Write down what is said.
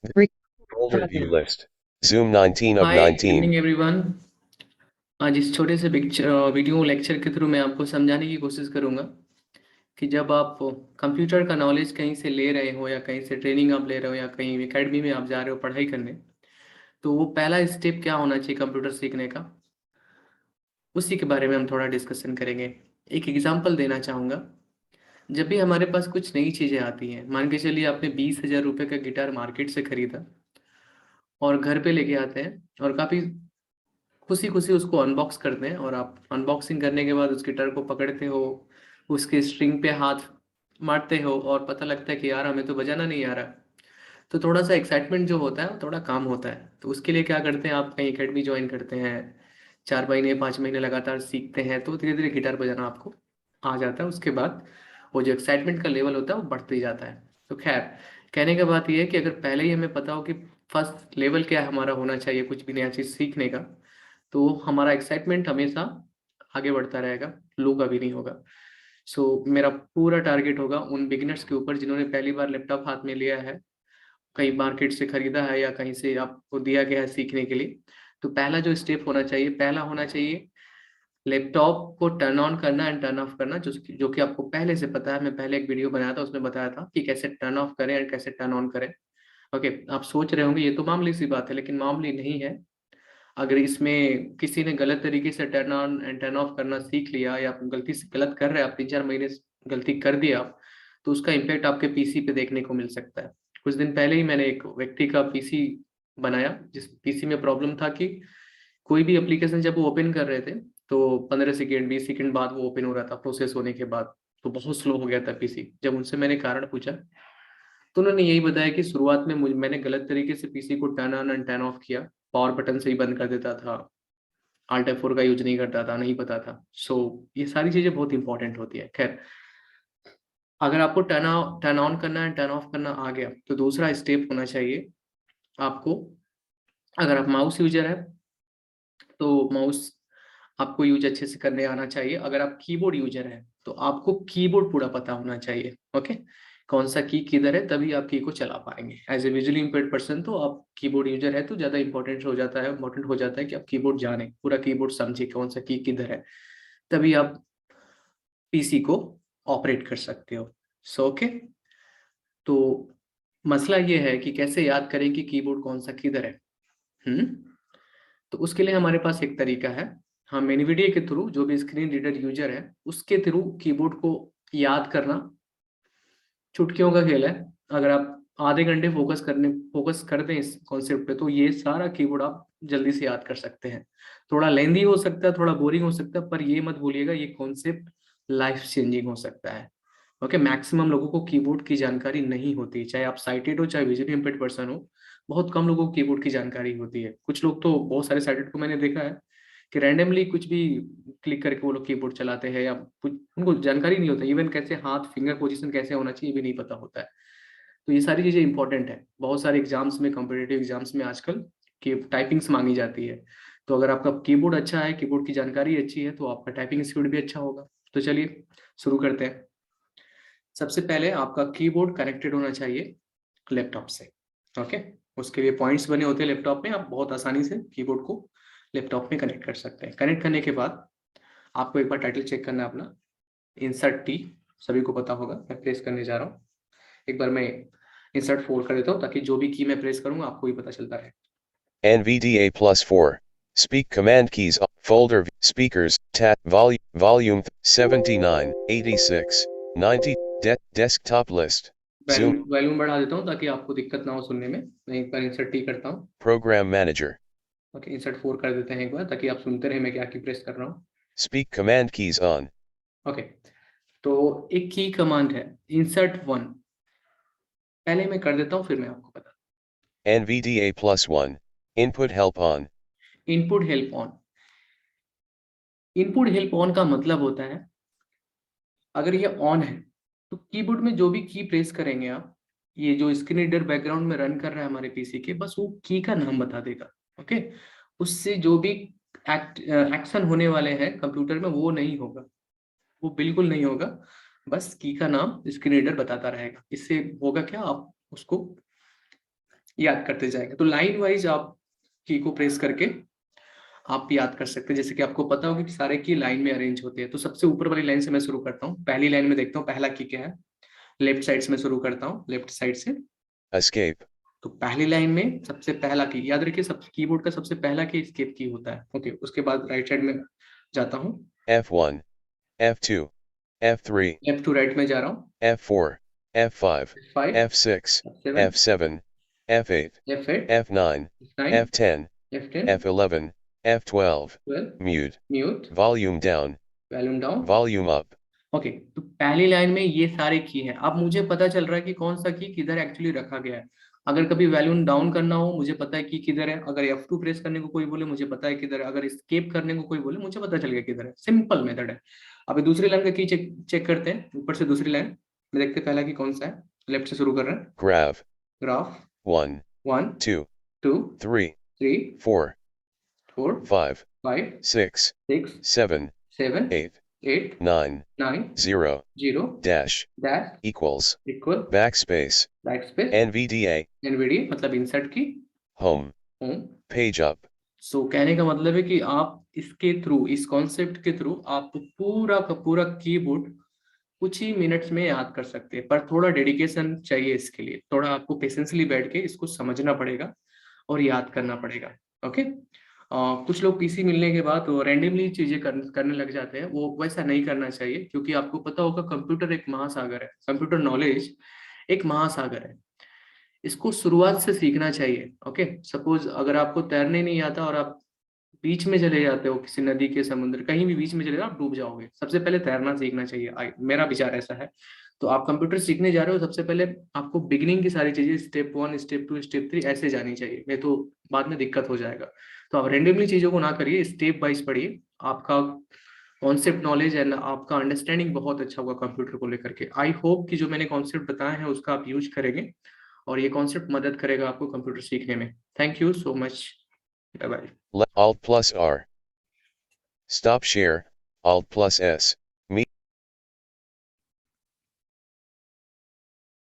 Folder view list. Zoom 19 of hi, good 19. Evening everyone. आज इस छोटे से वीडियो लेक्चर के थ्रू मैं आपको समझाने की कोशिश करूंगा कि जब आप कंप्यूटर का नॉलेज कहीं से ले रहे हो या कहीं से ट्रेनिंग आप ले रहे हो या कहीं एकेडमी में आप जा रहे हो पढ़ाई करने, तो वो पहला स्टेप क्या होना चाहिए कंप्यूटर सीखने का, उसी के बारे में हम थोड़ा डिस्कशन करेंगे। एक एग्जांपल देना चाहूँगा। जब भी हमारे पास कुछ नई चीज़ें आती हैं, मान के चलिए आपने 20,000 रुपये का गिटार मार्केट से खरीदा और घर पे लेके आते हैं और काफ़ी खुशी खुशी उसको अनबॉक्स करते हैं, और आप अनबॉक्सिंग करने के बाद उस गिटार को पकड़ते हो, उसके स्ट्रिंग पे हाथ मारते हो और पता लगता है कि यार हमें तो बजाना नहीं आ रहा। तो थोड़ा सा एक्साइटमेंट जो होता है वो थोड़ा कम होता है। तो उसके लिए क्या करते हैं, आप कहीं एकेडमी ज्वाइन करते हैं, 4 महीने 5 महीने लगातार सीखते हैं, तो धीरे धीरे गिटार बजाना आपको आ जाता है। उसके बाद वो जो एक्साइटमेंट का लेवल होता है वो बढ़ते ही जाता है। तो खैर, कहने का बात यह है कि अगर पहले ही हमें पता हो कि फर्स्ट लेवल क्या हमारा होना चाहिए कुछ भी नया चीज़ सीखने का, तो हमारा एक्साइटमेंट हमेशा आगे बढ़ता रहेगा, लो कभी नहीं होगा। मेरा पूरा टारगेट होगा उन बिगिनर्स के ऊपर जिन्होंने पहली बार लैपटॉप हाथ में लिया है, कहीं मार्केट से खरीदा है या कहीं से आपको दिया गया है सीखने के लिए। तो पहला जो स्टेप होना चाहिए, पहला होना चाहिए लैपटॉप को टर्न ऑन करना एंड टर्न ऑफ करना, जो कि आपको पहले से पता है। मैं पहले एक वीडियो बनाया था, उसमें बताया था कि कैसे टर्न ऑफ करें और कैसे टर्न ऑन करें। ओके, आप सोच रहे होंगे ये तो मामूली सी बात है, लेकिन मामूली नहीं है। अगर इसमें किसी ने गलत तरीके से turn on and turn off करना सीख लिया, या आप गलती से गलत कर रहे हैं, आप 3-4 महीने से गलती कर दिया आप, तो उसका इम्पैक्ट आपके पीसी पे देखने को मिल सकता है। कुछ दिन पहले ही मैंने एक व्यक्ति का पीसी बनाया, जिस पीसी में प्रॉब्लम था कि कोई भी एप्लीकेशन जब वो ओपन कर रहे थे, तो 15 सेकेंड 20 सेकेंड बाद वो ओपन हो रहा था प्रोसेस होने के बाद। तो बहुत स्लो हो गया था पीसी। जब उनसे मैंने कारण पूछा, तो उन्होंने यही बताया कि शुरुआत में मैंने गलत तरीके से पीसी को turn on and turn off किया, पावर बटन से ही बंद कर देता था, Alt F4 का यूज नहीं करता था, नहीं पता था। ये सारी चीजें बहुत इंपॉर्टेंट होती है। खैर, अगर आपको टर्न ऑन करना है टर्न ऑफ करना आ गया, तो दूसरा स्टेप होना चाहिए आपको, अगर आप माउस यूजर है तो माउस आपको यूज अच्छे से करने आना चाहिए। अगर आप कीबोर्ड यूजर है तो आपको कीबोर्ड पूरा पता होना चाहिए। ओके, कौन सा की किधर है, तभी आप की को चला पाएंगे। As a visually impaired person, तो आप कीबोर्ड यूजर है तो ज्यादा इंपॉर्टेंट हो जाता है कि आप कीबोर्ड जाने, पूरा कीबोर्ड समझे कौन सा की किधर है, तभी आप पीसी को ऑपरेट कर सकते हो। ओके, तो मसला ये है कि कैसे याद करें कि कीबोर्ड कौन सा किधर है। हम्म तो उसके लिए हमारे पास एक तरीका है। हम एनवीडिया के थ्रू, जो भी स्क्रीन रीडर यूजर है उसके थ्रू कीबोर्ड को याद करना चुटकियों का खेल है। अगर आप आधे घंटे फोकस कर दें इस कॉन्सेप्ट पे, तो ये सारा कीबोर्ड आप जल्दी से याद कर सकते हैं। थोड़ा लेंदी हो सकता है, थोड़ा बोरिंग हो सकता है, पर ये मत भूलिएगा ये कॉन्सेप्ट लाइफ चेंजिंग हो सकता है। ओके, मैक्सिमम लोगों को कीबोर्ड की जानकारी नहीं होती, चाहे आप साइटेड हो चाहे विजुअली इम्पेयर्ड पर्सन हो। बहुत कम लोगों को कीबोर्ड की जानकारी होती है। कुछ लोग तो, बहुत सारे साइटेड को मैंने देखा है कि रैंडमली कुछ भी क्लिक करके वो लोग कीबोर्ड चलाते हैं, या कुछ उनको जानकारी नहीं होता, इवन कैसे हाथ फिंगर पोजीशन कैसे होना चाहिए ये भी नहीं पता होता है। तो ये सारी चीजें इंपॉर्टेंट है। बहुत सारे एग्जाम्स में, कॉम्पिटेटिव एग्जाम्स में आजकल की टाइपिंग्स मांगी जाती है। तो अगर आपका कीबोर्ड अच्छा है, कीबोर्ड की जानकारी अच्छी है, तो आपका टाइपिंग स्पीड भी अच्छा होगा। तो चलिए शुरू करते हैं। सबसे पहले आपका कीबोर्ड कनेक्टेड होना चाहिए लैपटॉप से। ओके, उसके लिए पॉइंट्स बने होते हैं लैपटॉप में, आप बहुत आसानी से कीबोर्ड को लैपटॉप में कनेक्ट कर सकते हैं। कनेक्ट करने के बाद आपको एक बार टाइटल चेक करना है अपना। इंसर्ट टी, सभी को पता होगा, मैं प्रेस करने जा रहा हूँ। एक बार मैं इंसर्ट 4 कर देता हूँ ताकि जो भी की मैं प्रेस करूंगा आपको भी पता चलता रहे। NVDA plus 4. Speak command keys. Folder speakers. Tab volume 79 86 90. Desktop list. Zoom. Volume बढ़ा देता हूँ ताकि आपको दिक्कत ना हो सुनने में। मैं एक बार इंसर्ट टी करता हूँ। Program manager. ओके, इंसर्ट 4 कर देते हैं एक बार ताकि आप सुनते रहे मैं क्या की प्रेस कर रहा हूँ। Speak command keys on. Okay, तो एक की कमांड है insert 1। पहले मैं कर देता हूँ फिर मैं आपको बता। NVDA plus 1. Input help on. Input help on. Input help on का मतलब होता है, अगर ये ऑन है तो कीबोर्ड में जो भी की प्रेस करेंगे आप, ये जो स्क्रीन रीडर बैकग्राउंड में रन कर रहा है हमारे पीसी के, बस वो की का नाम बता देगा। ओके, उससे जो भी एक्शन होने वाले हैं कंप्यूटर में वो नहीं होगा, वो बिल्कुल नहीं होगा। बस की का नाम स्क्रीन रीडर बताता रहेगा। इससे होगा क्या, आप उसको याद करते जाएंगे। तो लाइन वाइज आप की को प्रेस करके आप याद कर सकते हैं। जैसे कि आपको पता होगा कि सारे की लाइन में अरेंज होते हैं। तो सबसे ऊपर वाली लाइन से मैं शुरू करता हूँ। पहली लाइन में देखता हूँ पहला की क्या है। लेफ्ट साइड से मैं शुरू करता हूँ, लेफ्ट साइड से। Escape. तो पहली लाइन में सबसे पहला की, याद रखिए सब कीबोर्ड का सबसे पहला की एस्केप की होता है। ओके, उसके बाद राइट साइड में जाता हूँ। F1. F2. F3. Left to right में जा रहा हूँ। F4. F5. F5, F6. F7, F7. F8. F8, F9. F9, F10. F10, F11. F12. 12, Mute. Mute, Volume down. Volume down. Volume up. Okay, तो पहली line में ये सारे की हैं। अब मुझे पता चल रहा है कि कौन सा की किधर एक्चुअली रखा गया है। अगर कभी वॉल्यूम डाउन करना हो, मुझे पता है कि किधर है। अगर F2 प्रेस करने को कोई बोले, मुझे पता है किधर है। अगर एस्केप करने को कोई बोले, मुझे पता चल गया किधर है। सिंपल मेथड है। अभी दूसरी लाइन का की चेक करते हैं। ऊपर से दूसरी लाइन में देखते हैं पहला की कौन सा है। लेफ्ट से शुरू कर रहे हैं। Grav. Graph 1. 1, 2. 2, 3. 3, 4. 4, 5. 5, 6. 6, 7. 7, 8. 8, 9. 9, 0. 0, Dash. dash, Equals. Equal, Backspace. Backspace, NVDA. NVD मतलब इंसर्ट की, Home. होम। Page up. सो कहने का मतलब है कि आप इसके थ्रू, इस कॉन्सेप्ट के थ्रू आप पूरा का पूरा कीबोर्ड कुछ ही मिनट्स में याद कर सकते हैं। पर थोड़ा डेडिकेशन चाहिए इसके लिए। थोड़ा आपको पेशेंसली बैठ के इसको समझना पड़ेगा और याद करना पड़ेगा। ओके। कुछ लोग पीसी मिलने के बाद रैंडमली चीजें करने लग जाते हैं। वो वैसा नहीं करना चाहिए, क्योंकि आपको पता होगा कंप्यूटर एक महासागर है। कंप्यूटर नॉलेज एक महासागर है। इसको शुरुआत से सीखना चाहिए। ओके, सपोज अगर आपको तैरने नहीं आता और आप बीच में चले जाते हो, किसी नदी के, समुद्र, कहीं भी बीच में चले जाओ, आप डूब जाओगे। सबसे पहले तैरना सीखना चाहिए। मेरा विचार ऐसा है। तो आप कंप्यूटर सीखने जा रहे हो, सबसे पहले आपको बिगिनिंग की सारी चीजें स्टेप 1, स्टेप 2, स्टेप 3 ऐसे जानी चाहिए। नहीं तो बाद में दिक्कत हो जाएगा। तो आप रेंडमली चीजों को ना करिए, स्टेप वाइज पढ़िए। आपका कॉन्सेप्ट नॉलेज एंड आपका अंडरस्टैंडिंग बहुत अच्छा होगा कंप्यूटर को लेकर के। आई होप कि जो मैंने कॉन्सेप्ट बताए हैं उसका आप यूज करेंगे और ये कॉन्सेप्ट मदद करेगा आपको कंप्यूटर सीखने में। Thank you so much. Bye bye. Alt plus R. Stop share. Alt plus S.